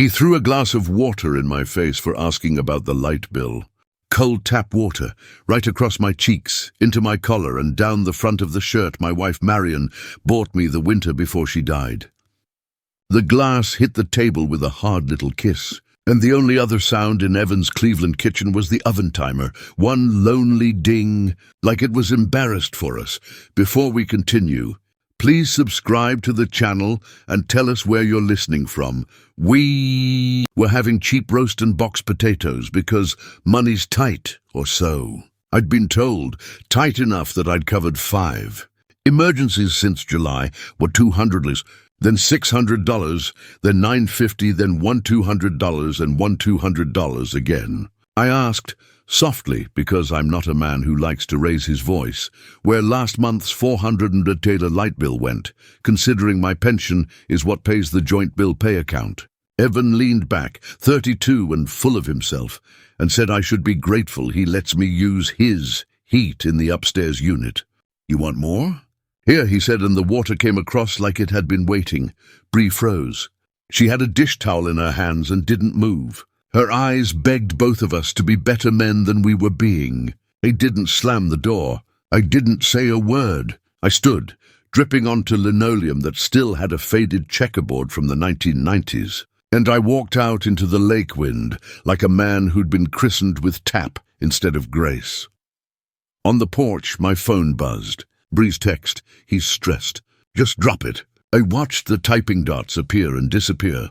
He threw a glass of water in my face for asking about the light bill. Cold tap water, right across my cheeks, into my collar and down the front of the shirt my wife Marion bought me the winter before she died. The glass hit the table with a hard little kiss, and the only other sound in Evan's Cleveland kitchen was the oven timer, one lonely ding, like it was embarrassed for us. Before we continue, please subscribe to the channel and tell us where you're listening from. We were having cheap roast and boxed potatoes because money's tight, or so. I'd been told, tight enough that I'd covered 5. Emergencies since July were $200, then $600, then $950, then $1,200 and $1,200 again. I asked, softly, because I'm not a man who likes to raise his voice, where last month's $400 light bill went, considering my pension is what pays the joint bill pay account. Evan leaned back, 32 and full of himself, and said I should be grateful he lets me use his heat in the upstairs unit. You want more? Here, he said, and the water came across like it had been waiting. Bree froze. She had a dish towel in her hands and didn't move. Her eyes begged both of us to be better men than we were being. I didn't slam the door. I didn't say a word. I stood, dripping onto linoleum that still had a faded checkerboard from the 1990s. And I walked out into the lake wind like a man who'd been christened with Tap instead of Grace. On the porch, my phone buzzed. Bree's text, he's stressed. Just drop it. I watched the typing dots appear and disappear,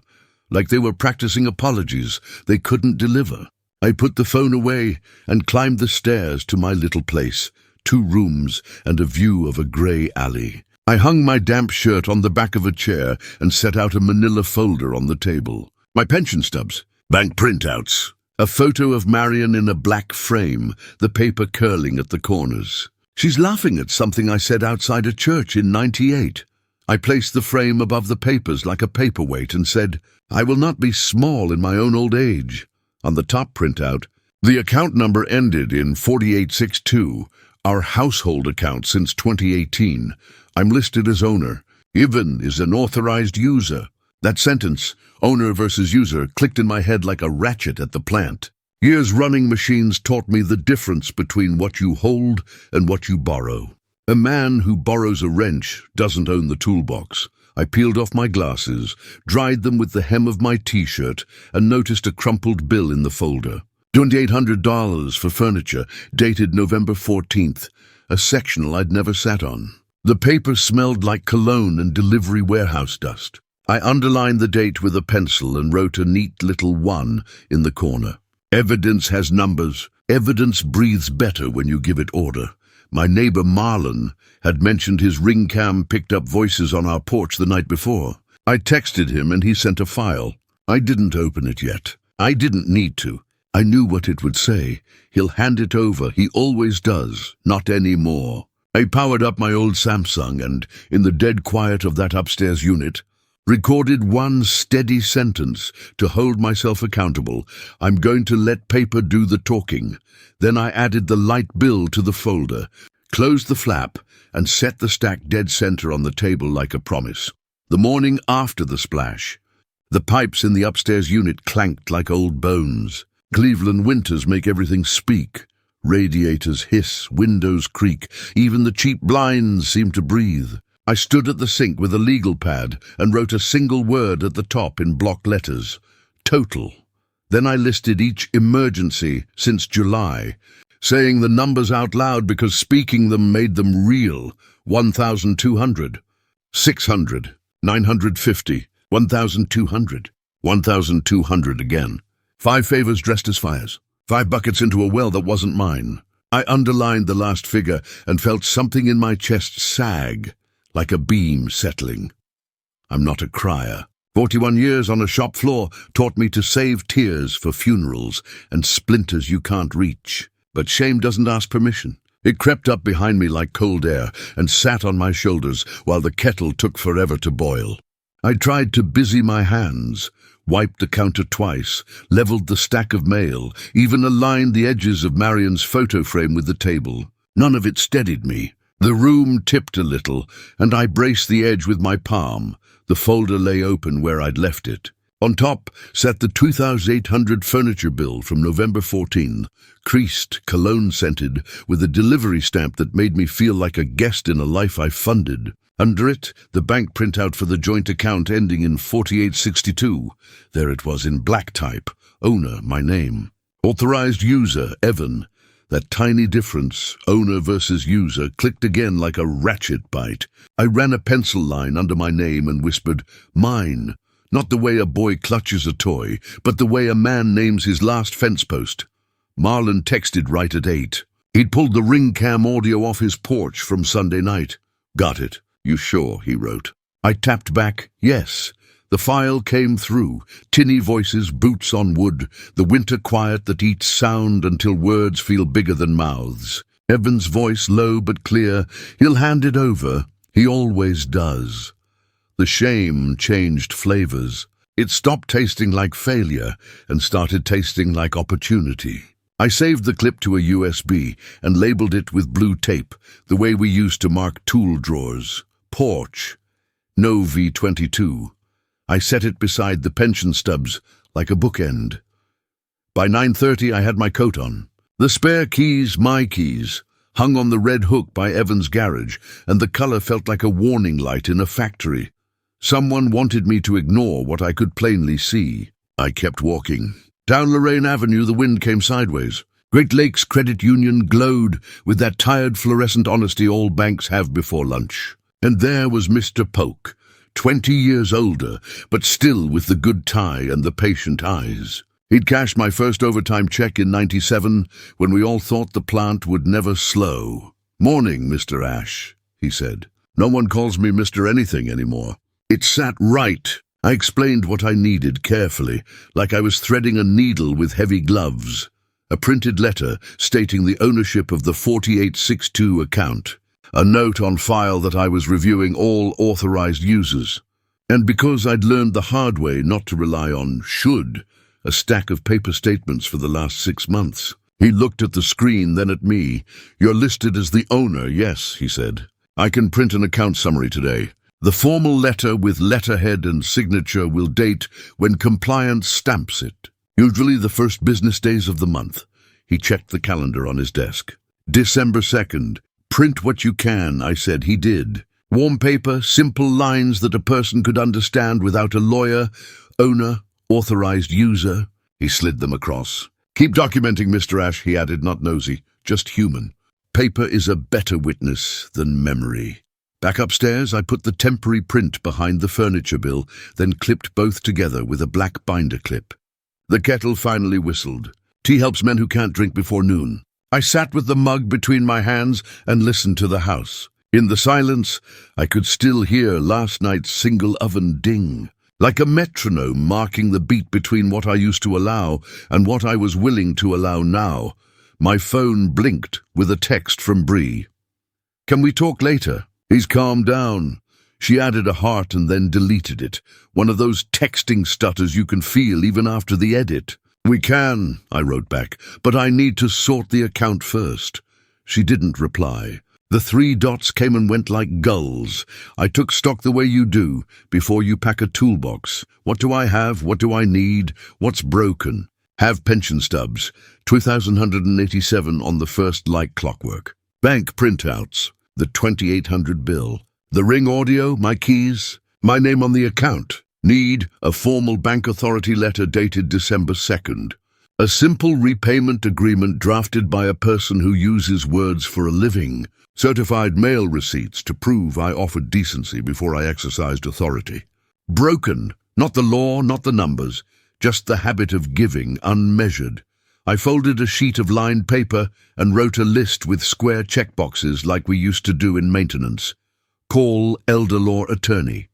like they were practicing apologies they couldn't deliver. I put the phone away and climbed the stairs to my little place, 2 rooms and a view of a grey alley. I hung my damp shirt on the back of a chair and set out a manila folder on the table. My pension stubs, bank printouts, a photo of Marion in a black frame, the paper curling at the corners. She's laughing at something I said outside a church in '98. I placed the frame above the papers like a paperweight and said, I will not be small in my own old age. On the top printout, the account number ended in 4862, our household account since 2018. I'm listed as owner. Ivan is an authorized user. That sentence, owner versus user, clicked in my head like a ratchet at the plant. Years running machines taught me the difference between what you hold and what you borrow. A man who borrows a wrench doesn't own the toolbox. I peeled off my glasses, dried them with the hem of my t-shirt, and noticed a crumpled bill in the folder. $2,800 for furniture, dated November 14th, a sectional I'd never sat on. The paper smelled like cologne and delivery warehouse dust. I underlined the date with a pencil and wrote a neat little 1 in the corner. Evidence has numbers. Evidence breathes better when you give it order. My neighbor Marlon had mentioned his ring cam picked up voices on our porch the night before. I texted him and he sent a file. I didn't open it yet. I didn't need to. I knew what it would say. He'll hand it over. He always does. Not anymore. I powered up my old Samsung and, in the dead quiet of that upstairs unit, recorded one steady sentence to hold myself accountable. I'm going to let paper do the talking. Then I added the light bill to the folder, closed the flap, and set the stack dead center on the table like a promise. The morning after the splash, the pipes in the upstairs unit clanked like old bones. Cleveland winters make everything speak. Radiators hiss, windows creak, even the cheap blinds seem to breathe. I stood at the sink with a legal pad and wrote a single word at the top in block letters. Total. Then I listed each emergency since July, saying the numbers out loud because speaking them made them real. 1,200, 600, 950, 1,200, 1,200 again. 5 favors dressed as fires. 5 buckets into a well that wasn't mine. I underlined the last figure and felt something in my chest sag, like a beam settling. I'm not a crier. 41 years on a shop floor taught me to save tears for funerals and splinters you can't reach. But shame doesn't ask permission. It crept up behind me like cold air and sat on my shoulders while the kettle took forever to boil. I tried to busy my hands, wiped the counter twice, leveled the stack of mail, even aligned the edges of Marion's photo frame with the table. None of it steadied me. The room tipped a little, and I braced the edge with my palm. The folder lay open where I'd left it. On top sat the 2,800 furniture bill from November 14, creased, cologne-scented, with a delivery stamp that made me feel like a guest in a life I funded. Under it, the bank printout for the joint account ending in 4862. There it was in black type. Owner, my name. Authorized user, Evan. That tiny difference, owner versus user, clicked again like a ratchet bite. I ran a pencil line under my name and whispered, mine. Not the way a boy clutches a toy, but the way a man names his last fence post. Marlon texted right at 8. He'd pulled the ring cam audio off his porch from Sunday night. Got it. You sure? He wrote. I tapped back, yes. The file came through, tinny voices, boots on wood, the winter quiet that eats sound until words feel bigger than mouths. Evan's voice low but clear, he'll hand it over. He always does. The shame changed flavors. It stopped tasting like failure and started tasting like opportunity. I saved the clip to a USB and labeled it with blue tape, the way we used to mark tool drawers. Porch. No V22. I set it beside the pension stubs like a bookend. By 9:30 I had my coat on. The spare keys, my keys, hung on the red hook by Evan's garage, and the color felt like a warning light in a factory. Someone wanted me to ignore what I could plainly see. I kept walking. Down Lorraine Avenue the wind came sideways. Great Lakes Credit Union glowed with that tired fluorescent honesty all banks have before lunch. And there was Mr. Polk, 20 years older, but still with the good tie and the patient eyes. He'd cashed my first overtime check in 97 when we all thought the plant would never slow. Morning, Mr. Ash, he said. No one calls me Mr. Anything anymore. It sat right. I explained what I needed carefully, like I was threading a needle with heavy gloves. A printed letter stating the ownership of the 4862 account. A note on file that I was reviewing all authorized users. And because I'd learned the hard way not to rely on should, a stack of paper statements for the last 6 months. He looked at the screen, then at me. You're listed as the owner, yes, he said. I can print an account summary today. The formal letter with letterhead and signature will date when compliance stamps it. Usually the first business days of the month. He checked the calendar on his desk. December 2nd. Print what you can, I said. He did. Warm paper, simple lines that a person could understand without a lawyer, owner, authorized user. He slid them across. Keep documenting, Mr. Ash, he added, not nosy, just human. Paper is a better witness than memory. Back upstairs, I put the temporary print behind the furniture bill, then clipped both together with a black binder clip. The kettle finally whistled. Tea helps men who can't drink before noon. I sat with the mug between my hands and listened to the house. In the silence, I could still hear last night's single oven ding, like a metronome marking the beat between what I used to allow and what I was willing to allow now. My phone blinked with a text from Bree. Can we talk later? He's calmed down. She added a heart and then deleted it, one of those texting stutters you can feel even after the edit. We can, I wrote back, but I need to sort the account first. She didn't reply. The 3 dots came and went like gulls. I took stock the way you do, before you pack a toolbox. What do I have? What do I need? What's broken? Have pension stubs. 2,187 on the first like clockwork. Bank printouts. The 2,800 bill. The ring audio, my keys, my name on the account. Need a formal bank authority letter dated December 2nd. A simple repayment agreement drafted by a person who uses words for a living. Certified mail receipts to prove I offered decency before I exercised authority. Broken, not the law, not the numbers, just the habit of giving unmeasured. I folded a sheet of lined paper and wrote a list with square checkboxes like we used to do in maintenance. Call elder law attorney.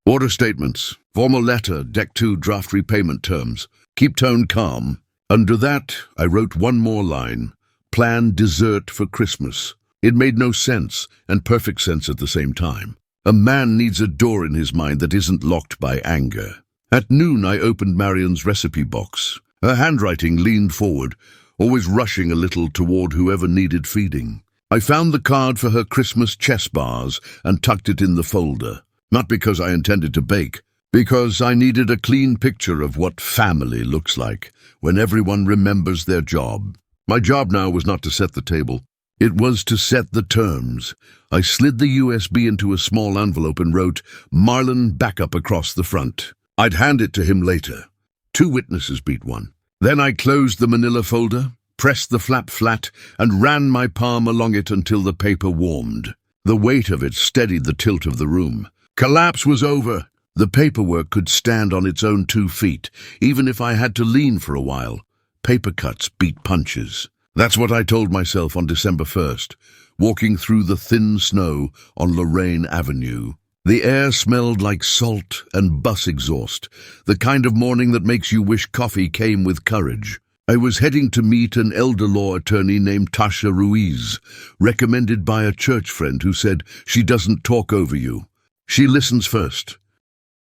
Order statements. Formal letter, Deck 2 draft repayment terms. Keep tone calm. Under that, I wrote one more line. Plan dessert for Christmas. It made no sense, and perfect sense at the same time. A man needs a door in his mind that isn't locked by anger. At noon, I opened Marion's recipe box. Her handwriting leaned forward, always rushing a little toward whoever needed feeding. I found the card for her Christmas chess bars and tucked it in the folder. Not because I intended to bake, Because I needed a clean picture of what family looks like when everyone remembers their job. My job now was not to set the table. It was to set the terms. I slid the USB into a small envelope and wrote, "Marlon backup" across the front. I'd hand it to him later. 2 witnesses beat 1. Then I closed the manila folder, pressed the flap flat, and ran my palm along it until the paper warmed. The weight of it steadied the tilt of the room. Collapse was over. The paperwork could stand on its own 2 feet, even if I had to lean for a while. Paper cuts beat punches. That's what I told myself on December 1st, walking through the thin snow on Lorraine Avenue. The air smelled like salt and bus exhaust, the kind of morning that makes you wish coffee came with courage. I was heading to meet an elder law attorney named Tasha Ruiz, recommended by a church friend who said she doesn't talk over you. She listens first.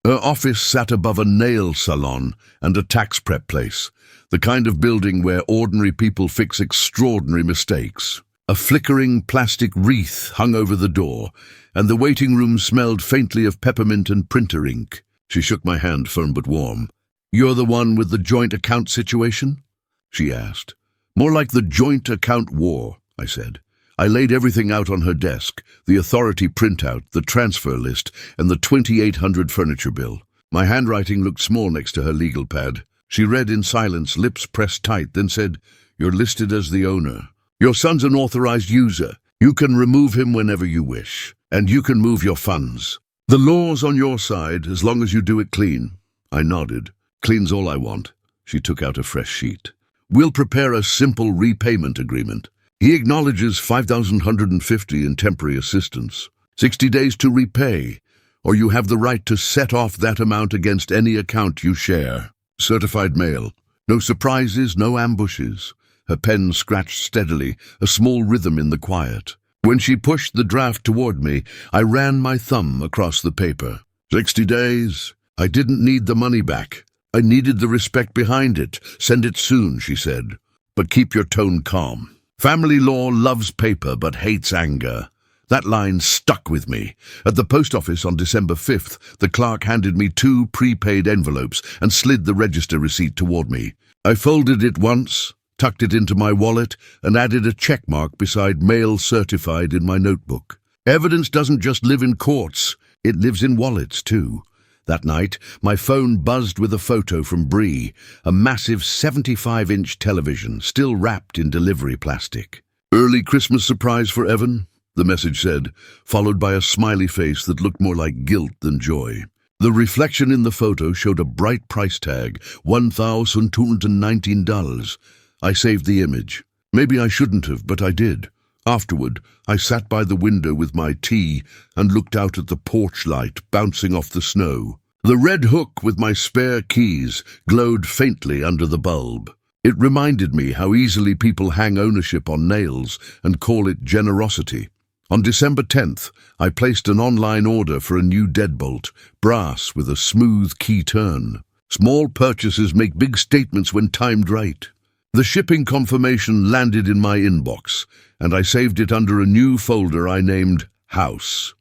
Her office sat above a nail salon and a tax prep place, the kind of building where ordinary people fix extraordinary mistakes. A flickering plastic wreath hung over the door, and the waiting room smelled faintly of peppermint and printer ink. She shook my hand, firm but warm. "You're the one with the joint account situation?" she asked. "More like the joint account war," I said. I laid everything out on her desk, the authority printout, the transfer list, and the 2,800 furniture bill. My handwriting looked small next to her legal pad. She read in silence, lips pressed tight, then said, "You're listed as the owner. Your son's an authorized user. You can remove him whenever you wish, and you can move your funds. The law's on your side, as long as you do it clean." I nodded. "Clean's all I want." She took out a fresh sheet. "We'll prepare a simple repayment agreement. He acknowledges $5,150 in temporary assistance, 60 days to repay, or you have the right to set off that amount against any account you share. Certified mail. No surprises, no ambushes." Her pen scratched steadily, a small rhythm in the quiet. When she pushed the draft toward me, I ran my thumb across the paper. 60 days. I didn't need the money back. I needed the respect behind it. "Send it soon," she said. "But keep your tone calm. Family law loves paper but hates anger." That line stuck with me. At the post office on December 5th, the clerk handed me 2 prepaid envelopes and slid the register receipt toward me. I folded it once, tucked it into my wallet, and added a check mark beside "mail certified" in my notebook. Evidence doesn't just live in courts, it lives in wallets too. That night, my phone buzzed with a photo from Bree, a massive 75-inch television, still wrapped in delivery plastic. "Early Christmas surprise for Evan," the message said, followed by a smiley face that looked more like guilt than joy. The reflection in the photo showed a bright price tag, $1,219. I saved the image. Maybe I shouldn't have, but I did. Afterward, I sat by the window with my tea and looked out at the porch light bouncing off the snow. The red hook with my spare keys glowed faintly under the bulb. It reminded me how easily people hang ownership on nails and call it generosity. On December 10th, I placed an online order for a new deadbolt, brass with a smooth key turn. Small purchases make big statements when timed right. The shipping confirmation landed in my inbox, and I saved it under a new folder I named House.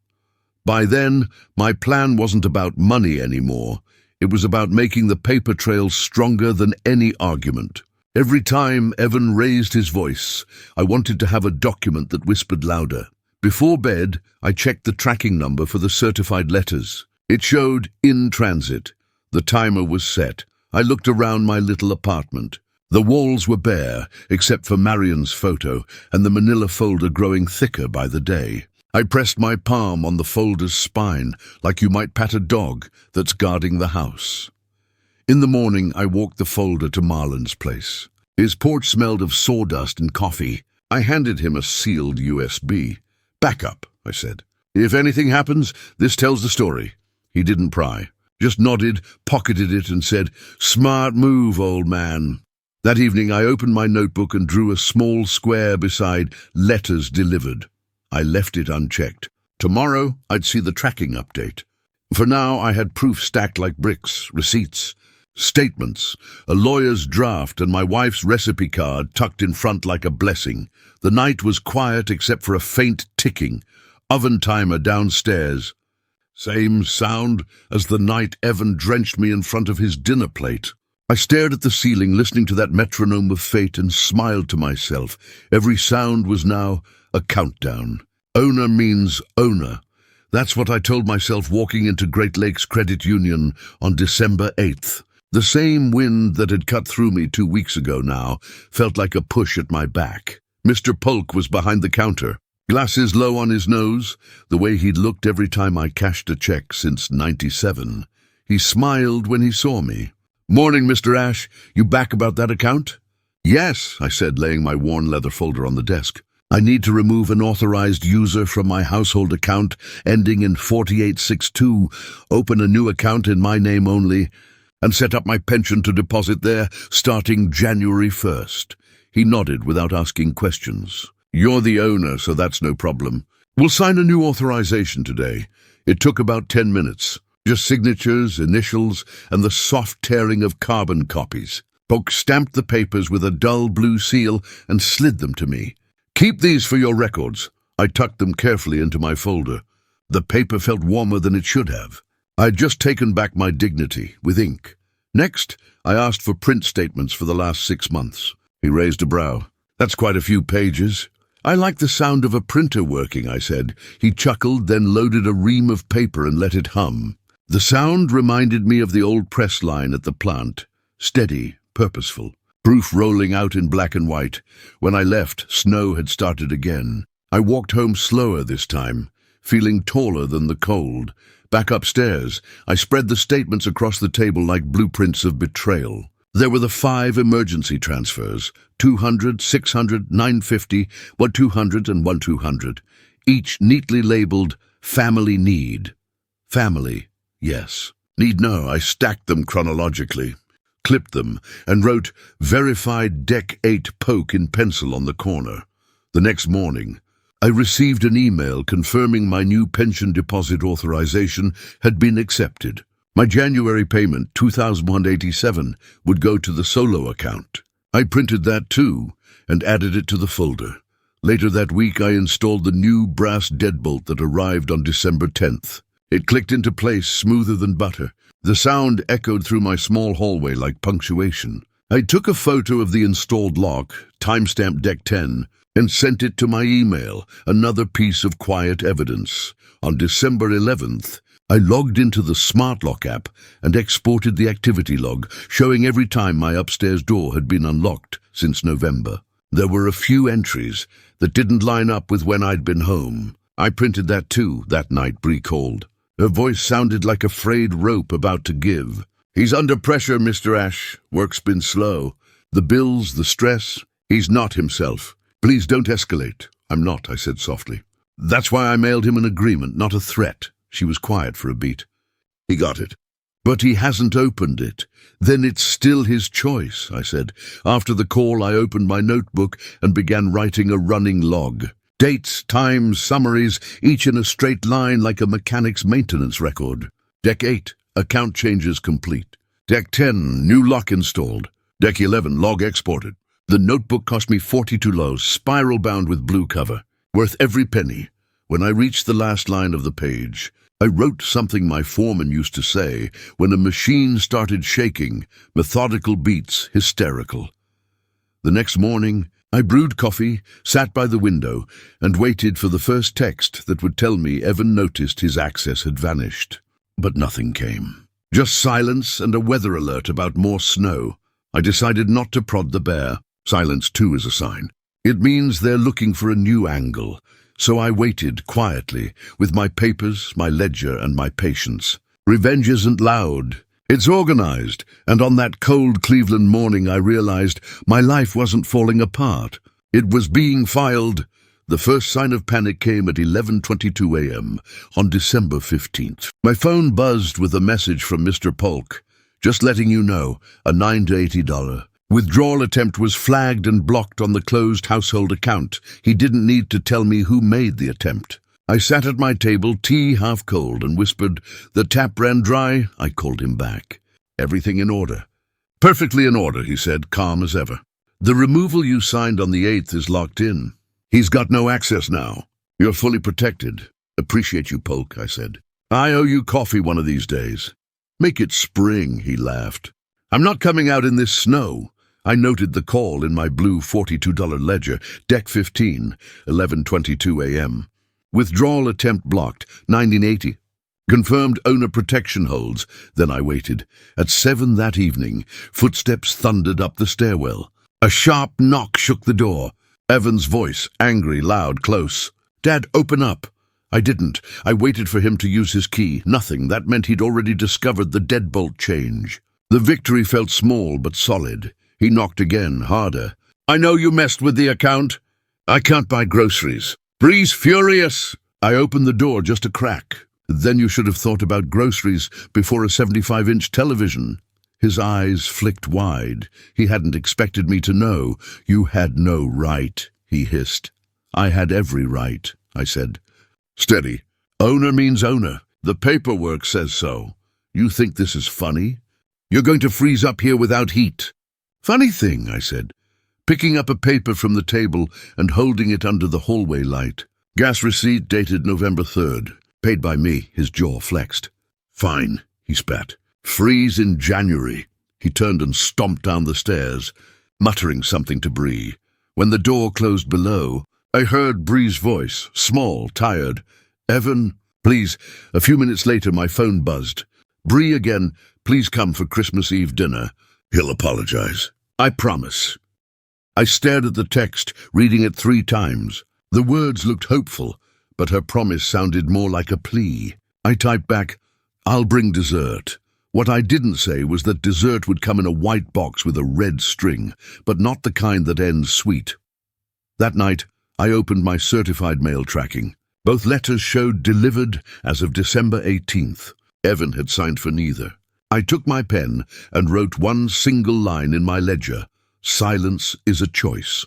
By then, my plan wasn't about money anymore. It was about making the paper trail stronger than any argument. Every time Evan raised his voice, I wanted to have a document that whispered louder. Before bed, I checked the tracking number for the certified letters. It showed in transit. The timer was set. I looked around my little apartment. The walls were bare, except for Marion's photo, and the manila folder growing thicker by the day. I pressed my palm on the folder's spine, like you might pat a dog that's guarding the house. In the morning, I walked the folder to Marlon's place. His porch smelled of sawdust and coffee. I handed him a sealed USB. "Backup," I said. "If anything happens, this tells the story." He didn't pry, just nodded, pocketed it, and said, "Smart move, old man." That evening, I opened my notebook and drew a small square beside "Letters delivered." I left it unchecked. Tomorrow, I'd see the tracking update. For now, I had proof stacked like bricks, receipts, statements, a lawyer's draft, and my wife's recipe card tucked in front like a blessing. The night was quiet except for a faint ticking, oven timer downstairs. Same sound as the night Evan drenched me in front of his dinner plate. I stared at the ceiling, listening to that metronome of fate, and smiled to myself. Every sound was now a countdown. Owner means owner. That's what I told myself walking into Great Lakes Credit Union on December 8th. The same wind that had cut through me 2 weeks ago now felt like a push at my back. Mr. Polk was behind the counter, glasses low on his nose, the way he'd looked every time I cashed a check since '97. He smiled when he saw me. "Morning, Mr. Ash. You back about that account?" "Yes," I said, laying my worn leather folder on the desk. "I need to remove an authorized user from my household account ending in 4862, open a new account in my name only, and set up my pension to deposit there starting January 1st. He nodded without asking questions. "You're the owner, so that's no problem. We'll sign a new authorization today." It took about 10 minutes. Just signatures, initials, and the soft tearing of carbon copies. Polk stamped the papers with a dull blue seal and slid them to me. "Keep these for your records." I tucked them carefully into my folder. The paper felt warmer than it should have. I had just taken back my dignity with ink. Next, I asked for print statements for the last 6 months. He raised a brow. "That's quite a few pages." "I like the sound of a printer working," I said. He chuckled, then loaded a ream of paper and let it hum. The sound reminded me of the old press line at the plant. Steady, purposeful. Proof rolling out in black and white. When I left, snow had started again. I walked home slower this time, feeling taller than the cold. Back upstairs, I spread the statements across the table like blueprints of betrayal. There were the 5 emergency transfers, 200, 600, 950, 1200 and 1200, each neatly labeled family need. Family, yes. Need no, I stacked them chronologically, clipped them, and wrote verified Deck 8 Polk in pencil on the corner. The next morning, I received an email confirming my new pension deposit authorization had been accepted. My January payment, $2,187, would go to the solo account. I printed that too and added it to the folder. Later that week, I installed the new brass deadbolt that arrived on December 10th. It clicked into place smoother than butter. The sound echoed through my small hallway like punctuation. I took a photo of the installed lock, timestamped Deck 10, and sent it to my email, another piece of quiet evidence. On December 11th, I logged into the Smart Lock app and exported the activity log, showing every time my upstairs door had been unlocked since November. There were a few entries that didn't line up with when I'd been home. I printed that too, that night Bree called. Her voice sounded like a frayed rope about to give. "He's under pressure, Mr. Ash. Work's been slow. The bills, the stress. He's not himself. Please don't escalate." "I'm not," I said softly. "That's why I mailed him an agreement, not a threat." She was quiet for a beat. "He got it." "But he hasn't opened it." "Then it's still his choice," I said. After the call, I opened my notebook and began writing a running log. Dates, times, summaries, each in a straight line like a mechanic's maintenance record. Deck 8, account changes complete. Deck 10, new lock installed. Deck 11, log exported. The notebook cost me 42 lows, spiral bound with blue cover. Worth every penny. When I reached the last line of the page, I wrote something my foreman used to say when a machine started shaking, methodical beats, hysterical. The next morning, I brewed coffee, sat by the window, and waited for the first text that would tell me Evan noticed his access had vanished. But nothing came. Just silence and a weather alert about more snow. I decided not to prod the bear. Silence, too, is a sign. It means they're looking for a new angle. So I waited quietly, with my papers, my ledger, and my patience. Revenge isn't loud. It's organized, and on that cold Cleveland morning I realized my life wasn't falling apart. It was being filed. The first sign of panic came at 11:22 a.m. on December 15th. My phone buzzed with a message from Mr. Polk. "Just letting you know, a $9 to $80 withdrawal attempt was flagged and blocked on the closed household account. He didn't need to tell me who made the attempt." I sat at my table, tea half cold, and whispered, "The tap ran dry." I called him back. "Everything in order?" "Perfectly in order," he said, calm as ever. "The removal you signed on the 8th is locked in. He's got no access now. You're fully protected." "Appreciate you, Polk," I said. I owe you coffee one of these days. Make it spring, he laughed. I'm not coming out in this snow. I noted the call in my blue $42 ledger, deck 15, 11:22 a.m. Withdrawal attempt blocked, 1980. Confirmed owner protection holds. Then I waited. At 7 that evening, footsteps thundered up the stairwell. A sharp knock shook the door. Evan's voice, angry, loud, close. Dad, open up. I didn't. I waited for him to use his key. Nothing. That meant he'd already discovered the deadbolt change. The victory felt small but solid. He knocked again, harder. I know you messed with the account. I can't buy groceries. Bree's furious. I opened the door just a crack. Then you should have thought about groceries before a 75-inch television. His eyes flicked wide. He hadn't expected me to know. You had no right, he hissed. I had every right, I said. Steady. Owner means owner. The paperwork says so. You think this is funny? You're going to freeze up here without heat. Funny thing, I said, picking up a paper from the table and holding it under the hallway light. Gas receipt dated November 3rd. Paid by me. His jaw flexed. Fine, he spat. Freeze in January. He turned and stomped down the stairs, muttering something to Bree. When the door closed below, I heard Bree's voice, small, tired. Evan, please. A few minutes later, my phone buzzed. Bree again, please come for Christmas Eve dinner. He'll apologize. I promise. I stared at the text, reading it 3 times. The words looked hopeful, but her promise sounded more like a plea. I typed back, I'll bring dessert. What I didn't say was that dessert would come in a white box with a red string, but not the kind that ends sweet. That night, I opened my certified mail tracking. Both letters showed delivered as of December 18th. Evan had signed for neither. I took my pen and wrote one single line in my ledger. Silence is a choice.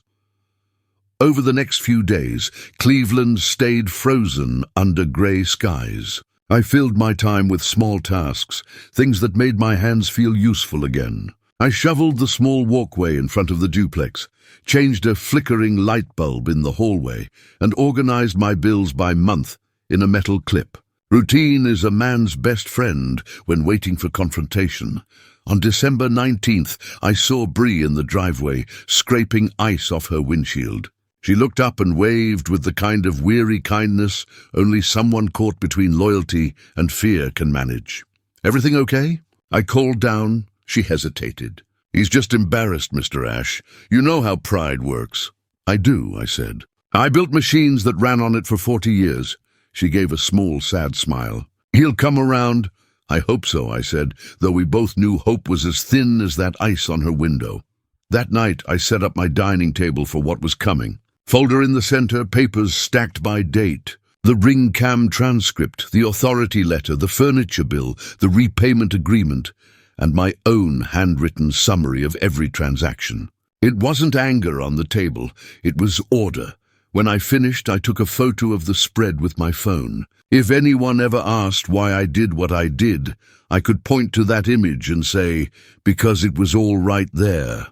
Over the next few days, Cleveland stayed frozen under grey skies. I filled my time with small tasks, things that made my hands feel useful again. I shoveled the small walkway in front of the duplex, changed a flickering light bulb in the hallway, and organized my bills by month in a metal clip. Routine is a man's best friend when waiting for confrontation. On December 19th, I saw Bree in the driveway, scraping ice off her windshield. She looked up and waved with the kind of weary kindness only someone caught between loyalty and fear can manage. Everything okay? I called down. She hesitated. He's just embarrassed, Mr. Ash. You know how pride works. I do, I said. I built machines that ran on it for 40 years. She gave a small, sad smile. He'll come around. I hope so, I said, though we both knew hope was as thin as that ice on her window. That night, I set up my dining table for what was coming. Folder in the center, papers stacked by date. The ring cam transcript, the authority letter, the furniture bill, the repayment agreement, and my own handwritten summary of every transaction. It wasn't anger on the table, it was order. When I finished, I took a photo of the spread with my phone. If anyone ever asked why I did what I did, I could point to that image and say, because it was all right there.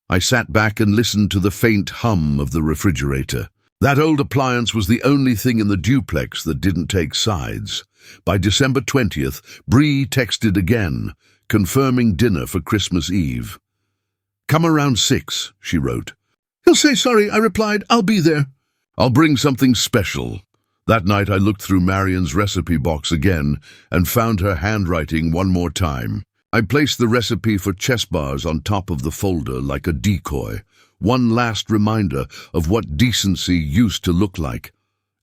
I sat back and listened to the faint hum of the refrigerator. That old appliance was the only thing in the duplex that didn't take sides. By December 20th, Bree texted again, confirming dinner for Christmas Eve. Come around 6, she wrote. He'll say sorry, I replied. I'll be there. I'll bring something special. That night I looked through Marion's recipe box again and found her handwriting one more time. I placed the recipe for chess bars on top of the folder like a decoy, one last reminder of what decency used to look like.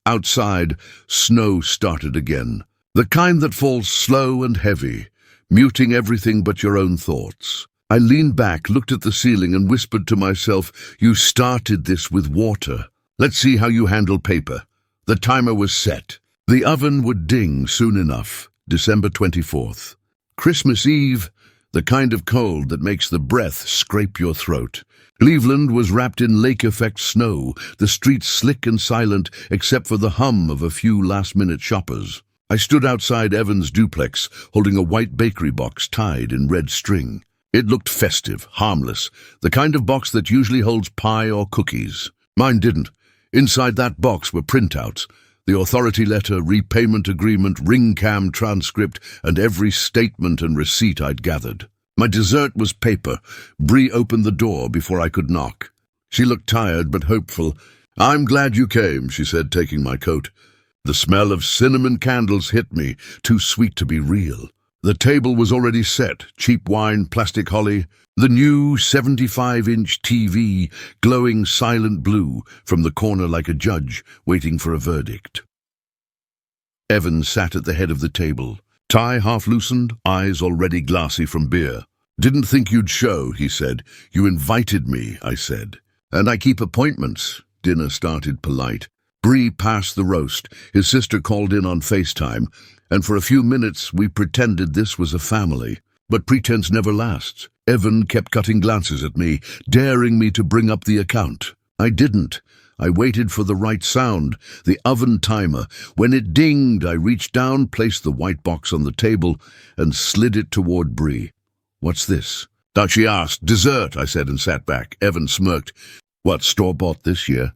Outside, snow started again, the kind that falls slow and heavy, muting everything but your own thoughts. I leaned back, looked at the ceiling, and whispered to myself, you started this with water. Let's see how you handle paper. The timer was set. The oven would ding soon enough, December 24th. Christmas Eve, the kind of cold that makes the breath scrape your throat. Cleveland was wrapped in lake-effect snow, the streets slick and silent except for the hum of a few last-minute shoppers. I stood outside Evan's duplex, holding a white bakery box tied in red string. It looked festive, harmless, the kind of box that usually holds pie or cookies. Mine didn't. Inside that box were printouts, The authority letter, repayment agreement, ring cam transcript, and every statement and receipt I'd gathered. My dessert was paper. Bree opened the door before I could knock. She looked tired but hopeful. "I'm glad you came," she said, taking my coat. The smell of cinnamon candles hit me, too sweet to be real. The table was already set, cheap wine, plastic holly, the new 75-inch TV glowing silent blue from the corner like a judge waiting for a verdict. Evan sat at the head of the table, tie half loosened, eyes already glassy from beer. "Didn't think you'd show," he said. "You invited me," I said. "And I keep appointments." Dinner started polite. Bree passed the roast. His sister called in on FaceTime, and for a few minutes we pretended this was a family. But pretense never lasts. Evan kept cutting glances at me, daring me to bring up the account. I didn't. I waited for the right sound, the oven timer. When it dinged, I reached down, placed the white box on the table, and slid it toward Bree. "What's this?" She asked. "Dessert," I said, and sat back. Evan smirked. "What, store-bought this year?"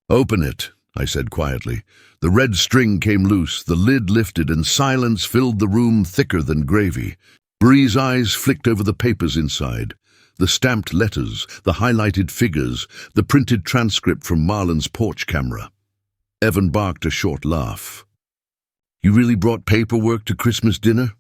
"Open it," I said quietly. The red string came loose, the lid lifted, and silence filled the room thicker than gravy. Bree's eyes flicked over the papers inside. The stamped letters, the highlighted figures, the printed transcript from Marlon's porch camera. Evan barked a short laugh. "You really brought paperwork to Christmas dinner?"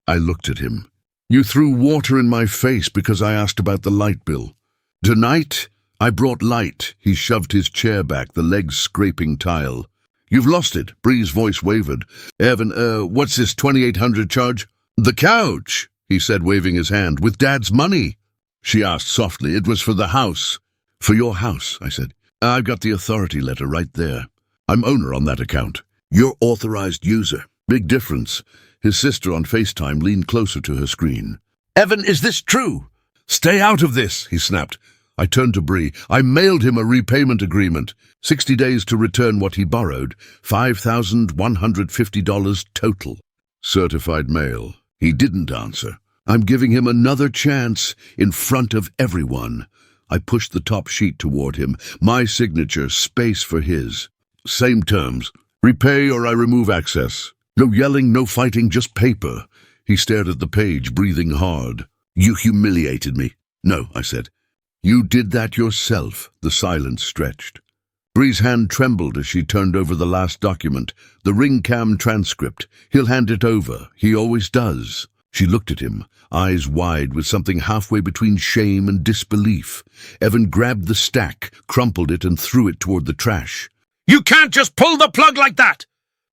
I looked at him. "You threw water in my face because I asked about the light bill." "Tonight, I brought light." He shoved his chair back, the legs scraping tile. "You've lost it." Bree's voice wavered. "Evan, what's this 2,800 charge?" "The couch," he said, waving his hand. "With Dad's money." She asked softly. "It was for the house." "For your house," I said. "I've got the authority letter right there. I'm owner on that account. You're authorized user." Big difference. His sister on FaceTime leaned closer to her screen. "Evan, is this true?" "Stay out of this," he snapped. I turned to Bree. "I mailed him a repayment agreement. 60 days to return what he borrowed. $5,150 total. Certified mail." He didn't answer. "I'm giving him another chance in front of everyone." I pushed the top sheet toward him. My signature, space for his. Same terms. "Repay or I remove access." No yelling, no fighting, just paper. He stared at the page, breathing hard. "You humiliated me." "No," I said. "You did that yourself." The silence stretched. Bree's hand trembled as she turned over the last document, the ring cam transcript. "He'll hand it over. He always does." She looked at him, eyes wide with something halfway between shame and disbelief. Evan grabbed the stack, crumpled it, and threw it toward the trash. "You can't just pull the plug like that!"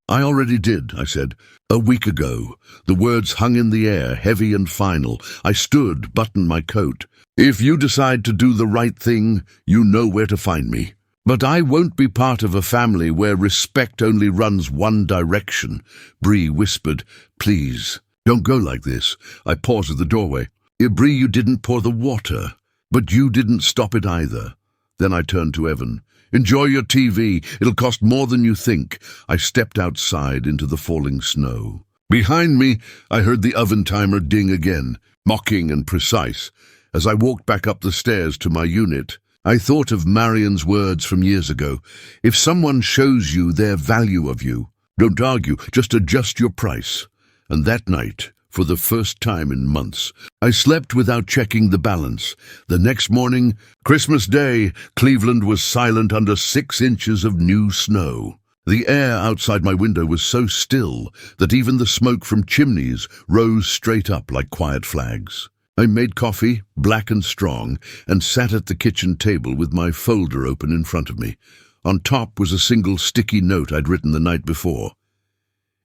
"I already did," I said. "A week ago." The words hung in the air, heavy and final. I stood, buttoned my coat. "If you decide to do the right thing, you know where to find me. But I won't be part of a family where respect only runs one direction." Bree whispered, "Please, don't go like this." I paused at the doorway. "Bree, you didn't pour the water, but you didn't stop it either." Then I turned to Evan. "Enjoy your TV. It'll cost more than you think." I stepped outside into the falling snow. Behind me, I heard the oven timer ding again, mocking and precise. As I walked back up the stairs to my unit, I thought of Marion's words from years ago. If someone shows you their value of you, don't argue, just adjust your price. And that night, for the first time in months, I slept without checking the balance. The next morning, Christmas Day, Cleveland was silent under 6 inches of new snow. The air outside my window was so still that even the smoke from chimneys rose straight up like quiet flags. I made coffee, black and strong, and sat at the kitchen table with my folder open in front of me. On top was a single sticky note I'd written the night before.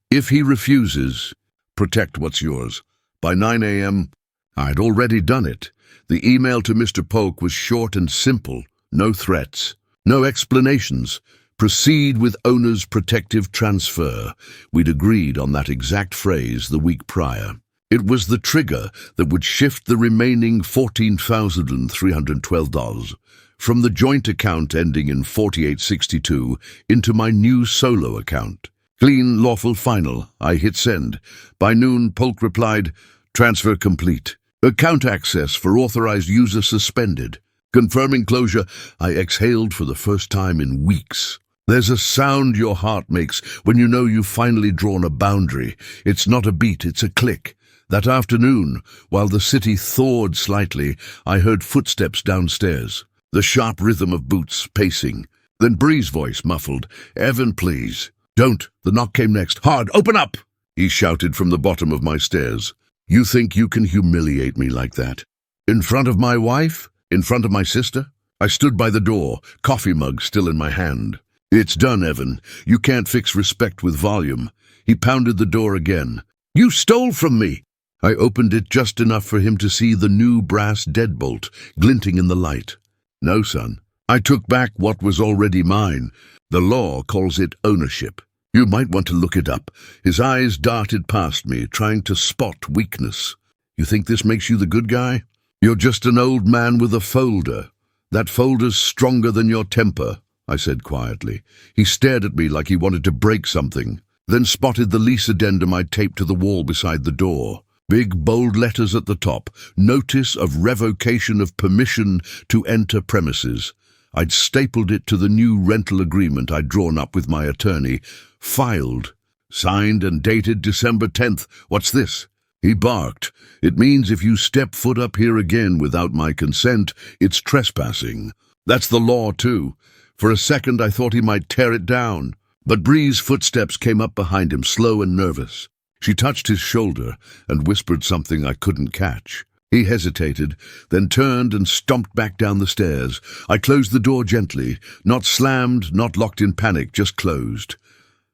"If he refuses, protect what's yours. By 9 a.m., I'd already done it. The email to Mr. Polk was short and simple. No threats, no explanations. Proceed with owner's protective transfer. We'd agreed on that exact phrase the week prior. It was the trigger that would shift the remaining $14,312 from the joint account ending in 4862 into my new solo account. Clean, lawful, final. I hit send. By noon, Polk replied, "Transfer complete. Account access for authorized user suspended." Confirming closure, I exhaled for the first time in weeks. There's a sound your heart makes when you know you've finally drawn a boundary. It's not a beat, it's a click. That afternoon, while the city thawed slightly, I heard footsteps downstairs, the sharp rhythm of boots pacing. Then Bree's voice muffled, "Evan, please." "Don't." The knock came next. "Hard, open up!" he shouted from the bottom of my stairs. "You think you can humiliate me like that? In front of my wife? In front of my sister?" I stood by the door, coffee mug still in my hand. "It's done, Evan. You can't fix respect with volume." He pounded the door again. "You stole from me!" I opened it just enough for him to see the new brass deadbolt glinting in the light. "No, son. I took back what was already mine. The law calls it ownership. You might want to look it up." His eyes darted past me, trying to spot weakness. "You think this makes you the good guy? You're just an old man with a folder. That folder's stronger than your temper," I said quietly. He stared at me like he wanted to break something, then spotted the lease addendum I'd taped to the wall beside the door. Big, bold letters at the top, "Notice of revocation of permission to enter premises." I'd stapled it to the new rental agreement I'd drawn up with my attorney. Filed. "Signed and dated December 10th. What's this?" He barked. "It means if you step foot up here again without my consent, it's trespassing. That's the law, too." For a second I thought he might tear it down, but Bree's footsteps came up behind him, slow and nervous. She touched his shoulder and whispered something I couldn't catch. He hesitated, then turned and stomped back down the stairs. I closed the door gently, not slammed, not locked in panic, just closed.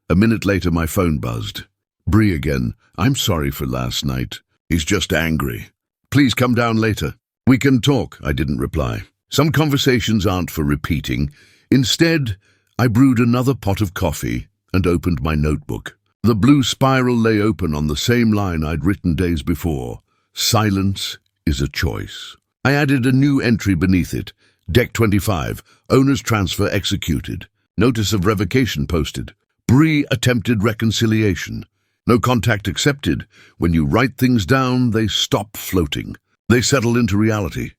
A minute later my phone buzzed. "Bree again. I'm sorry for last night. He's just angry. Please come down later." "We can talk," I didn't reply. Some conversations aren't for repeating. Instead, I brewed another pot of coffee and opened my notebook. The blue spiral lay open on the same line I'd written days before. "Silence is a choice." I added a new entry beneath it. Deck 25, owner's transfer executed. Notice of revocation posted. Bree attempted reconciliation. No contact accepted. When you write things down, they stop floating. They settle into reality.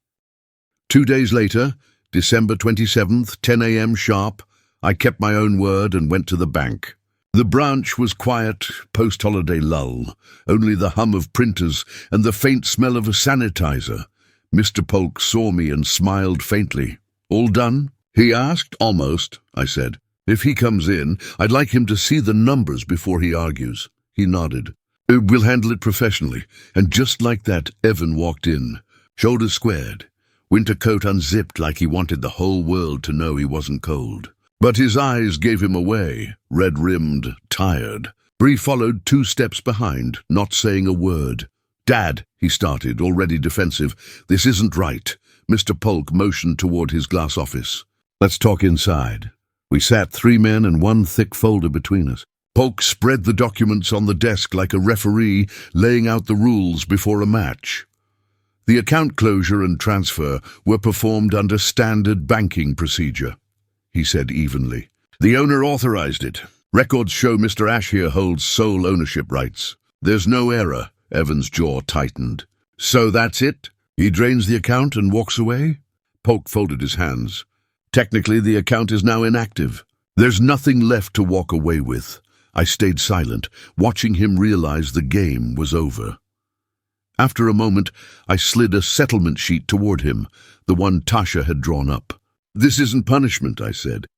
2 days later, December 27th, 10 a.m. sharp, I kept my own word and went to the bank. The branch was quiet, post-holiday lull, only the hum of printers and the faint smell of a sanitizer. Mr. Polk saw me and smiled faintly. "All done?" he asked. "Almost," I said. "If he comes in, I'd like him to see the numbers before he argues." He nodded. "We'll handle it professionally." And just like that, Evan walked in, shoulders squared, winter coat unzipped like he wanted the whole world to know he wasn't cold. But his eyes gave him away, red-rimmed, tired. Bree followed 2 steps behind, not saying a word. "Dad," he started, already defensive. "This isn't right." Mr. Polk motioned toward his glass office. "Let's talk inside." We sat 3 men and 1 thick folder between us. Polk spread the documents on the desk like a referee laying out the rules before a match. The account closure and transfer were performed under standard banking procedure, he said evenly. "The owner authorized it. Records show Mr. Ash here holds sole ownership rights. There's no error." Evan's jaw tightened. "So that's it? He drains the account and walks away?" Polk folded his hands. "Technically, the account is now inactive. There's nothing left to walk away with." I stayed silent, watching him realize the game was over. After a moment, I slid a settlement sheet toward him, the one Tasha had drawn up. "This isn't punishment," I said.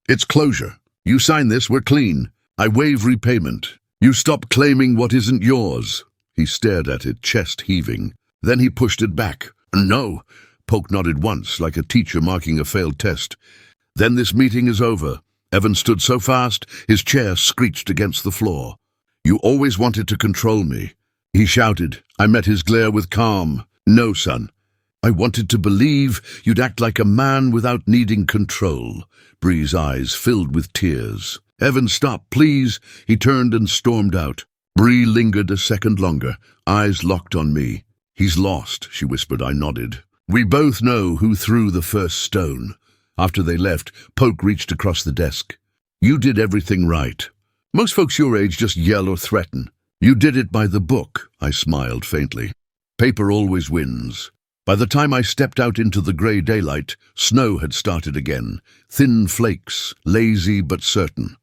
"It's closure. You sign this, we're clean. I waive repayment. You stop claiming what isn't yours." He stared at it, chest heaving. Then he pushed it back. "No." Polk nodded once, like a teacher marking a failed test. "Then this meeting is over." Evan stood so fast, his chair screeched against the floor. "You always wanted to control me," he shouted. I met his glare with calm. "No, son. I wanted to believe you'd act like a man without needing control." Bree's eyes filled with tears. "Evan, stop, please." He turned and stormed out. Bree lingered a second longer, eyes locked on me. "He's lost," she whispered. I nodded. "We both know who threw the first stone." After they left, Polk reached across the desk. "You did everything right. Most folks your age just yell or threaten. You did it by the book." I smiled faintly. "Paper always wins. By the time I stepped out into the grey daylight, snow had started again, thin flakes, lazy but certain.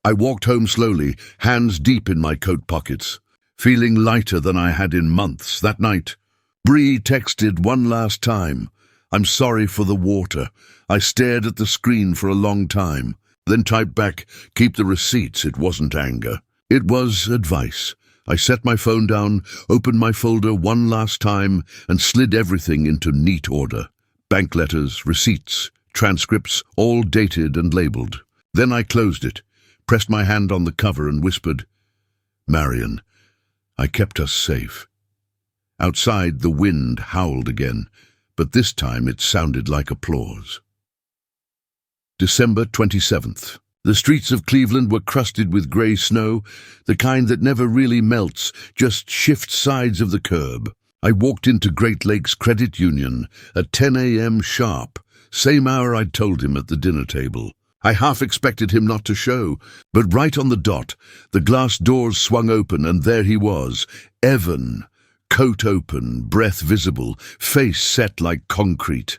I walked home slowly, hands deep in my coat pockets, feeling lighter than I had in months. That night, Bree texted one last time. "I'm sorry for the water." I stared at the screen for a long time, then typed back, "Keep the receipts." It wasn't anger. It was advice. I set my phone down, opened my folder one last time, and slid everything into neat order. Bank letters, receipts, transcripts, all dated and labeled. Then I closed it, pressed my hand on the cover and whispered, "Marion, I kept us safe." Outside, the wind howled again, but this time it sounded like applause. December 27th. The streets of Cleveland were crusted with grey snow, the kind that never really melts, just shifts sides of the curb. I walked into Great Lakes Credit Union at 10 a.m. sharp, same hour I'd told him at the dinner table. I half expected him not to show, but right on the dot, the glass doors swung open and there he was, Evan, coat open, breath visible, face set like concrete.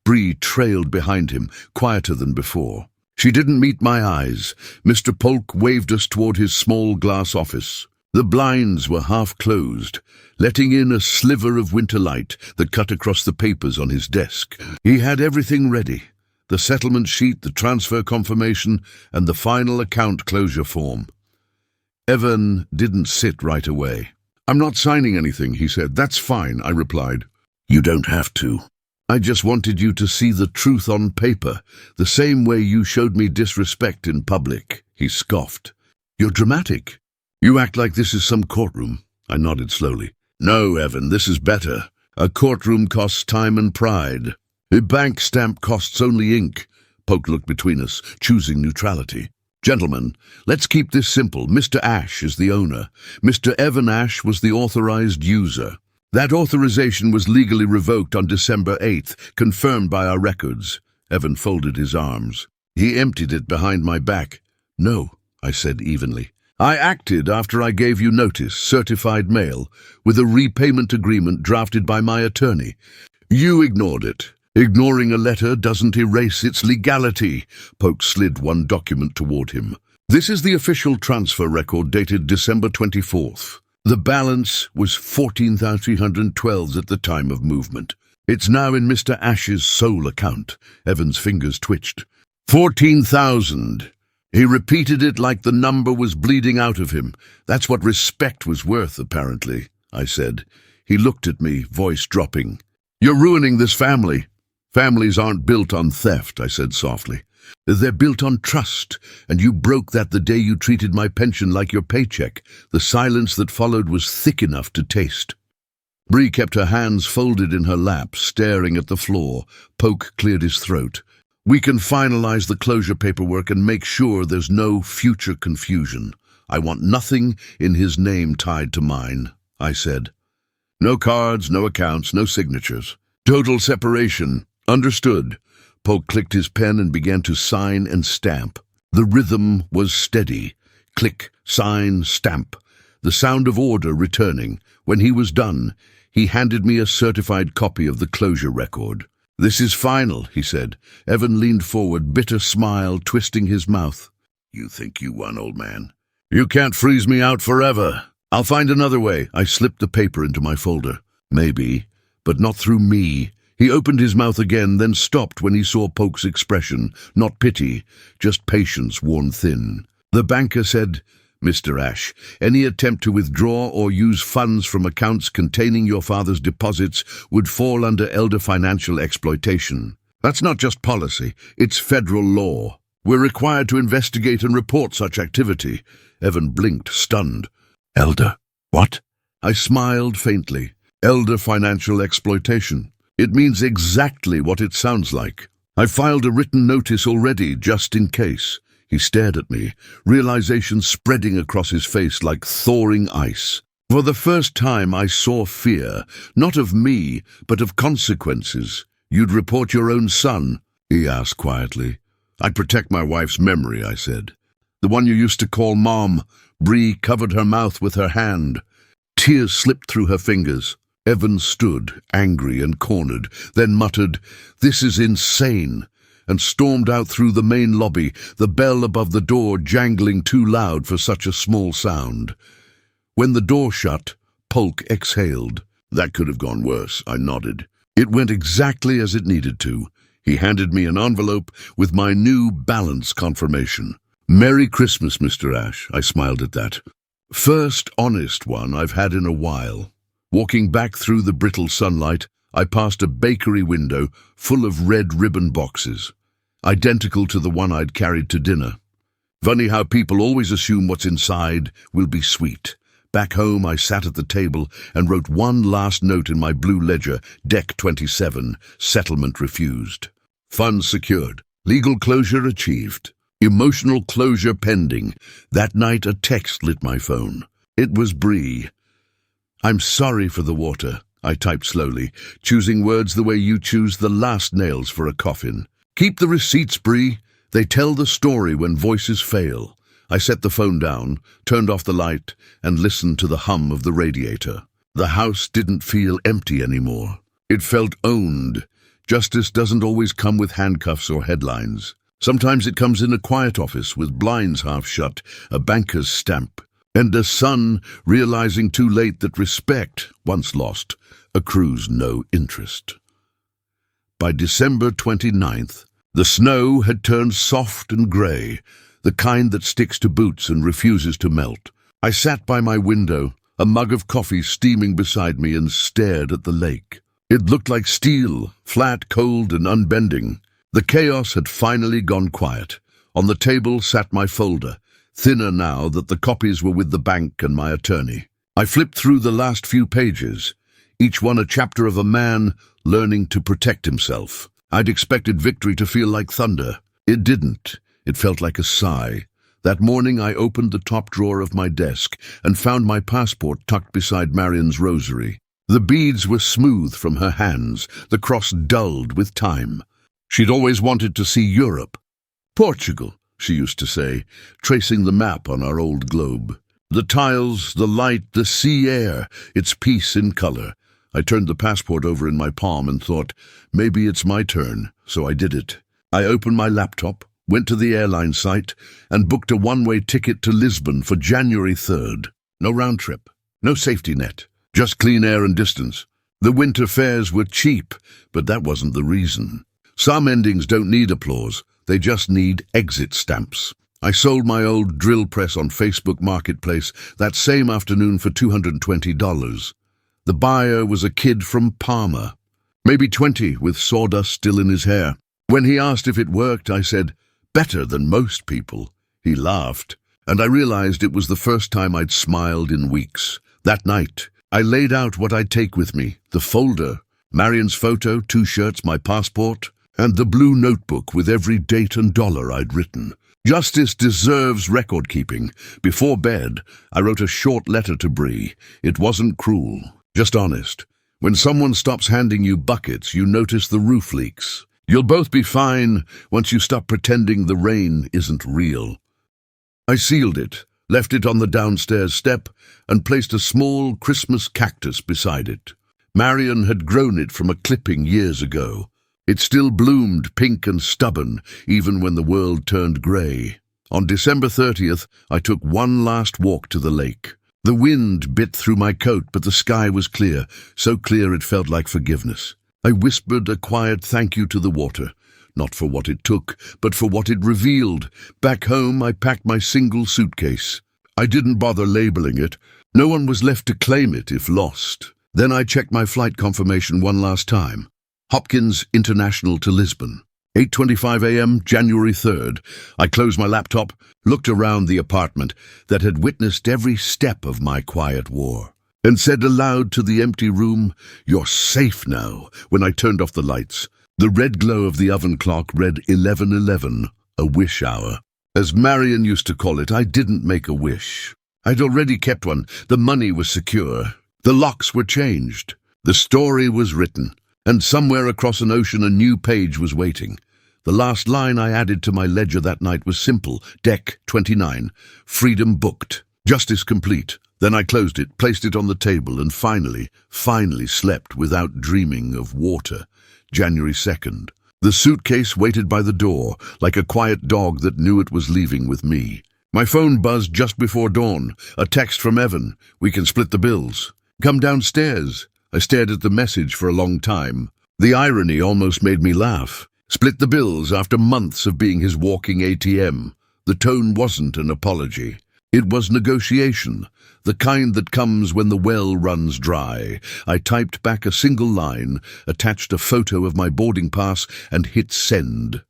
Bree trailed behind him, quieter than before. She didn't meet my eyes. Mr. Polk waved us toward his small glass office. The blinds were half closed, letting in a sliver of winter light that cut across the papers on his desk. He had everything ready. The settlement sheet, the transfer confirmation, and the final account closure form. Evan didn't sit right away. "I'm not signing anything," he said. "That's fine," I replied. "You don't have to. I just wanted you to see the truth on paper, the same way you showed me disrespect in public," he scoffed. "You're dramatic. You act like this is some courtroom." I nodded slowly. "No, Evan, this is better. A courtroom costs time and pride. A bank stamp costs only ink." Polk looked between us, choosing neutrality. "Gentlemen, let's keep this simple. Mr. Ash is the owner. Mr. Evan Ash was the authorized user. That authorization was legally revoked on December 8th, confirmed by our records." Evan folded his arms. He emptied it behind my back. "No," I said evenly. "I acted after I gave you notice, certified mail, with a repayment agreement drafted by my attorney. You ignored it. Ignoring a letter doesn't erase its legality." Polk slid one document toward him. "This is the official transfer record dated December 24th. The balance was 14,312 at the time of movement. It's now in Mr. Ash's sole account." Evan's fingers twitched. 14,000. He repeated it like the number was bleeding out of him. "That's what respect was worth, apparently," I said. He looked at me, voice dropping. "You're ruining this family." "Families aren't built on theft," I said softly. "They're built on trust, and you broke that the day you treated my pension like your paycheck." The silence that followed was thick enough to taste. Bree kept her hands folded in her lap, staring at the floor. Polk cleared his throat. "We can finalize the closure paperwork and make sure there's no future confusion. I want nothing in his name tied to mine," I said. "No cards, no accounts, no signatures. Total separation. Understood." Polk clicked his pen and began to sign and stamp. The rhythm was steady. Click, sign, stamp. The sound of order returning. When he was done, he handed me a certified copy of the closure record. "This is final," he said. Evan leaned forward, bitter smile twisting his mouth. "You think you won, old man? You can't freeze me out forever. I'll find another way." I slipped the paper into my folder. "Maybe, but not through me." He opened his mouth again, then stopped when he saw Polk's expression. Not pity, just patience worn thin. The banker said, "Mr. Ash, any attempt to withdraw or use funds from accounts containing your father's deposits would fall under elder financial exploitation. That's not just policy, it's federal law. We're required to investigate and report such activity." Evan blinked, stunned. "Elder? What?" I smiled faintly. "Elder financial exploitation. It means exactly what it sounds like. I filed a written notice already, just in case." He stared at me, realization spreading across his face like thawing ice. For the first time I saw fear, not of me, but of consequences. "You'd report your own son?" he asked quietly. "I'd protect my wife's memory," I said. "The one you used to call Mom." Bree covered her mouth with her hand. Tears slipped through her fingers. Evans stood, angry and cornered, then muttered, "This is insane," and stormed out through the main lobby, the bell above the door jangling too loud for such a small sound. When the door shut, Polk exhaled. "That could have gone worse," I nodded. "It went exactly as it needed to." He handed me an envelope with my new balance confirmation. "Merry Christmas, Mr. Ash," I smiled at that. First honest one I've had in a while. Walking back through the brittle sunlight, I passed a bakery window full of red ribbon boxes, identical to the one I'd carried to dinner. Funny how people always assume what's inside will be sweet. Back home, I sat at the table and wrote one last note in my blue ledger, Deck 27, settlement refused. Funds secured. Legal closure achieved. Emotional closure pending. That night, a text lit my phone. It was Bree. "I'm sorry for the water," I typed slowly, choosing words the way you choose the last nails for a coffin. "Keep the receipts, Bree. They tell the story when voices fail." I set the phone down, turned off the light, and listened to the hum of the radiator. The house didn't feel empty anymore. It felt owned. Justice doesn't always come with handcuffs or headlines. Sometimes it comes in a quiet office with blinds half shut, a banker's stamp, and a son realizing too late that respect, once lost, accrues no interest. By December 29th, the snow had turned soft and grey, the kind that sticks to boots and refuses to melt. I sat by my window, a mug of coffee steaming beside me, and stared at the lake. It looked like steel, flat, cold, and unbending. The chaos had finally gone quiet. On the table sat my folder, thinner now that the copies were with the bank and my attorney. I flipped through the last few pages, each one a chapter of a man learning to protect himself. I'd expected victory to feel like thunder. It didn't. It felt like a sigh. That morning I opened the top drawer of my desk and found my passport tucked beside Marion's rosary. The beads were smooth from her hands, the cross dulled with time. She'd always wanted to see Europe. "Portugal," she used to say, tracing the map on our old globe. "The tiles, the light, the sea air, it's peace in color." I turned the passport over in my palm and thought, maybe it's my turn, so I did it. I opened my laptop, went to the airline site, and booked a one-way ticket to Lisbon for January 3rd. No round trip, no safety net, just clean air and distance. The winter fares were cheap, but that wasn't the reason. Some endings don't need applause, they just need exit stamps. I sold my old drill press on Facebook Marketplace that same afternoon for $220. The buyer was a kid from Parma, maybe 20, with sawdust still in his hair. When he asked if it worked, I said, "Better than most people." He laughed, and I realized it was the first time I'd smiled in weeks. That night, I laid out what I'd take with me: the folder, Marion's photo, 2 shirts, my passport, and the blue notebook with every date and dollar I'd written. Justice deserves record-keeping. Before bed, I wrote a short letter to Bree. It wasn't cruel, just honest. When someone stops handing you buckets, you notice the roof leaks. You'll both be fine once you stop pretending the rain isn't real. I sealed it, left it on the downstairs step, and placed a small Christmas cactus beside it. Marion had grown it from a clipping years ago. It still bloomed pink and stubborn, even when the world turned grey. On December 30th, I took one last walk to the lake. The wind bit through my coat, but the sky was clear, so clear it felt like forgiveness. I whispered a quiet thank you to the water, not for what it took, but for what it revealed. Back home, I packed my single suitcase. I didn't bother labeling it. No one was left to claim it if lost. Then I checked my flight confirmation one last time. Hopkins International to Lisbon. 8:25 a.m., January 3rd. I closed my laptop, looked around the apartment that had witnessed every step of my quiet war, and said aloud to the empty room, "You're safe now," when I turned off the lights. The red glow of the oven clock read 11:11, a wish hour. As Marion used to call it, I didn't make a wish. I'd already kept one. The money was secure. The locks were changed. The story was written. And somewhere across an ocean a new page was waiting. The last line I added to my ledger that night was simple: Deck 29, freedom booked, justice complete, Then I closed it, placed it on the table, and finally slept without dreaming of water. January 2nd. The suitcase waited by the door, like a quiet dog that knew it was leaving with me. My phone buzzed just before dawn. A text from Evan. We can split the bills. Come downstairs. I stared at the message for a long time. The irony almost made me laugh. Split the bills after months of being his walking ATM. The tone wasn't an apology. It was negotiation, the kind that comes when the well runs dry. I typed back a single line, attached a photo of my boarding pass, and hit send.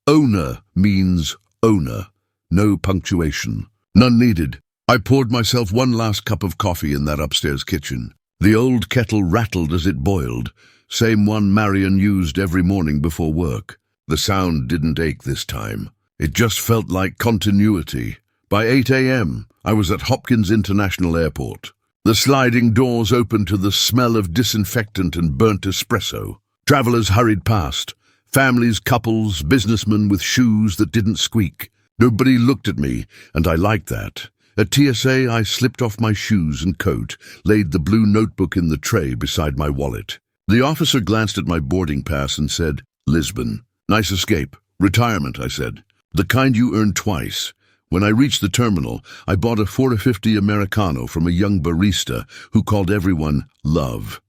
Owner means owner. No punctuation. None needed. I poured myself one last cup of coffee in that upstairs kitchen. The old kettle rattled as it boiled, same one Marion used every morning before work. The sound didn't ache this time. It just felt like continuity. By 8 a.m., I was at Hopkins International Airport. The sliding doors opened to the smell of disinfectant and burnt espresso. Travelers hurried past. Families, couples, businessmen with shoes that didn't squeak. Nobody looked at me, and I liked that. At TSA, I slipped off my shoes and coat, laid the blue notebook in the tray beside my wallet. The officer glanced at my boarding pass and said, Lisbon. Nice escape. Retirement, I said. The kind you earn twice. When I reached the terminal, I bought a $4.50 Americano from a young barista who called everyone Love.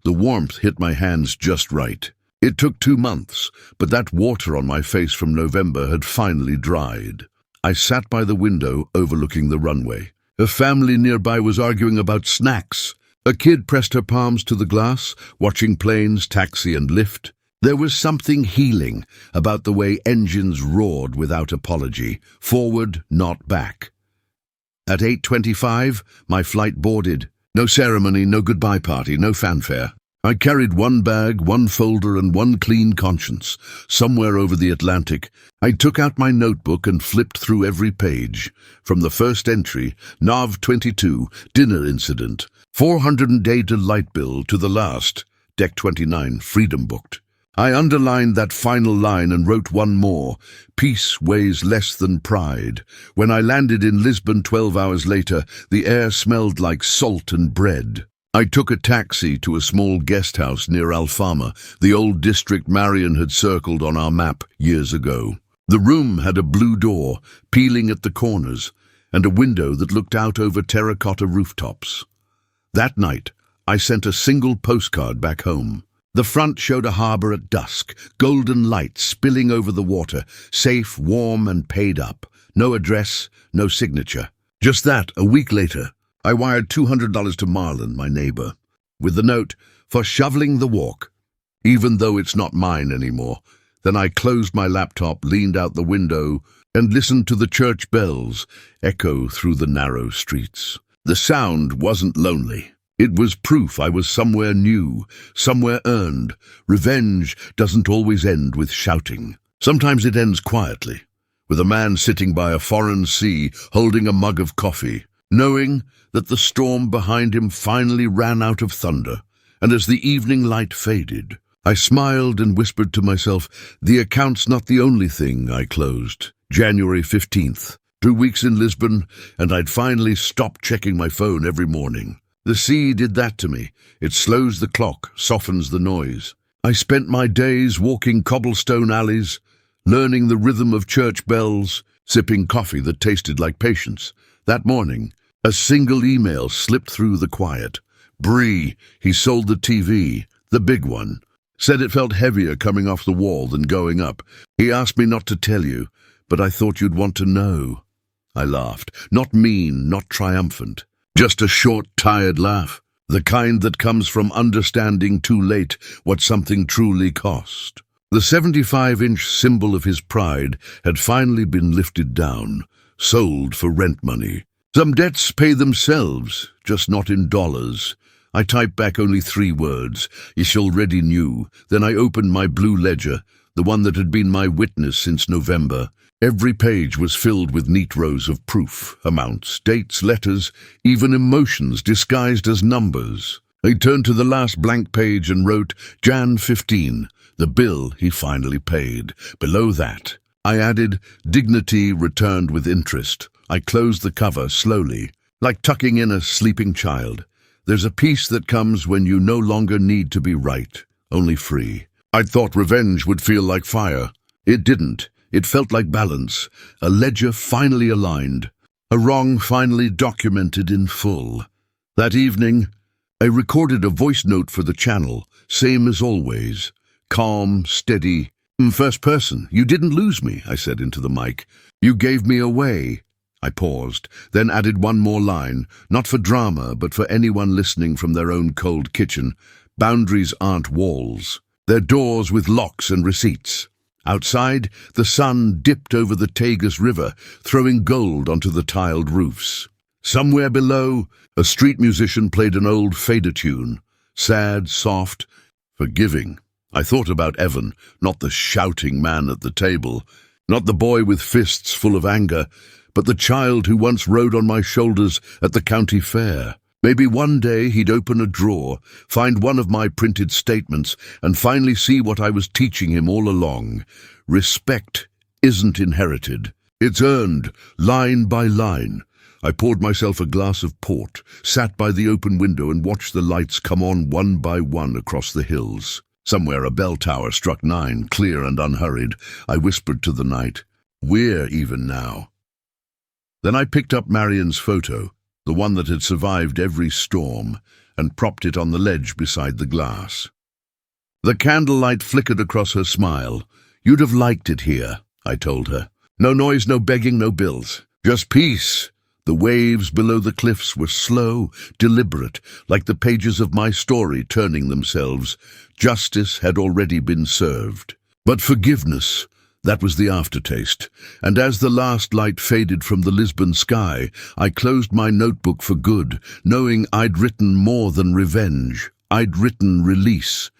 The warmth hit my hands just right. It took 2 months, but that water on my face from November had finally dried. I sat by the window overlooking the runway. A family nearby was arguing about snacks. A kid pressed her palms to the glass, watching planes taxi and lift. There was something healing about the way engines roared without apology, forward, not back. At 8:25, my flight boarded. No ceremony, no goodbye party, no fanfare. I carried one bag, one folder, and one clean conscience. Somewhere over the Atlantic, I took out my notebook and flipped through every page. From the first entry, Nav 22, dinner incident, 400-day light bill, to the last, Deck 29, freedom booked. I underlined that final line and wrote one more. Peace weighs less than pride. When I landed in Lisbon 12 hours later, the air smelled like salt and bread. I took a taxi to a small guest house near Alfama, the old district Marion had circled on our map years ago. The room had a blue door, peeling at the corners, and a window that looked out over terracotta rooftops. That night, I sent a single postcard back home. The front showed a harbor at dusk, golden light spilling over the water, safe, warm, and paid up. No address, no signature. Just that, a week later, I wired $200 to Marlon, my neighbor, with the note, for shoveling the walk, even though it's not mine anymore. Then I closed my laptop, leaned out the window, and listened to the church bells echo through the narrow streets. The sound wasn't lonely. It was proof I was somewhere new, somewhere earned. Revenge doesn't always end with shouting. Sometimes it ends quietly, with a man sitting by a foreign sea holding a mug of coffee, knowing that the storm behind him finally ran out of thunder. And as the evening light faded, I smiled and whispered to myself, the account's not the only thing I closed. January 15th, 2 weeks in Lisbon, and I'd finally stopped checking my phone every morning. The sea did that to me. It slows the clock, softens the noise. I spent my days walking cobblestone alleys, learning the rhythm of church bells, sipping coffee that tasted like patience. That morning, a single email slipped through the quiet. Bree, he sold the TV, the big one. Said it felt heavier coming off the wall than going up. He asked me not to tell you, but I thought you'd want to know. I laughed. Not mean, not triumphant. Just a short, tired laugh, the kind that comes from understanding too late what something truly cost. The 75-inch symbol of his pride had finally been lifted down, sold for rent money. Some debts pay themselves, just not in dollars. I typed back only 3 words, "Ish already knew." Then I opened my blue ledger, the one that had been my witness since November. Every page was filled with neat rows of proof, amounts, dates, letters, even emotions disguised as numbers. I turned to the last blank page and wrote, Jan 15, the bill he finally paid. Below that, I added, dignity returned with interest. I closed the cover slowly, like tucking in a sleeping child. There's a peace that comes when you no longer need to be right, only free. I'd thought revenge would feel like fire. It didn't. It felt like balance, a ledger finally aligned, a wrong finally documented in full. That evening, I recorded a voice note for the channel, same as always. Calm, steady. First person, you didn't lose me, I said into the mic. You gave me away. I paused, then added one more line, not for drama, but for anyone listening from their own cold kitchen. Boundaries aren't walls. They're doors with locks and receipts. Outside, the sun dipped over the Tagus River, throwing gold onto the tiled roofs. Somewhere below, a street musician played an old fader tune, sad, soft, forgiving. I thought about Evan, not the shouting man at the table, not the boy with fists full of anger, but the child who once rode on my shoulders at the county fair. Maybe one day he'd open a drawer, find one of my printed statements, and finally see what I was teaching him all along. Respect isn't inherited. It's earned, line by line. I poured myself a glass of port, sat by the open window and watched the lights come on one by one across the hills. Somewhere a bell tower struck 9, clear and unhurried. I whispered to the night, "We're even now." Then I picked up Marion's photo, the one that had survived every storm, and propped it on the ledge beside the glass. The candlelight flickered across her smile. "You'd have liked it here," I told her. "No noise, no begging, no bills. Just peace." The waves below the cliffs were slow, deliberate, like the pages of my story turning themselves. Justice had already been served. But forgiveness, that was the aftertaste, and as the last light faded from the Lisbon sky, I closed my notebook for good, knowing I'd written more than revenge. I'd written release.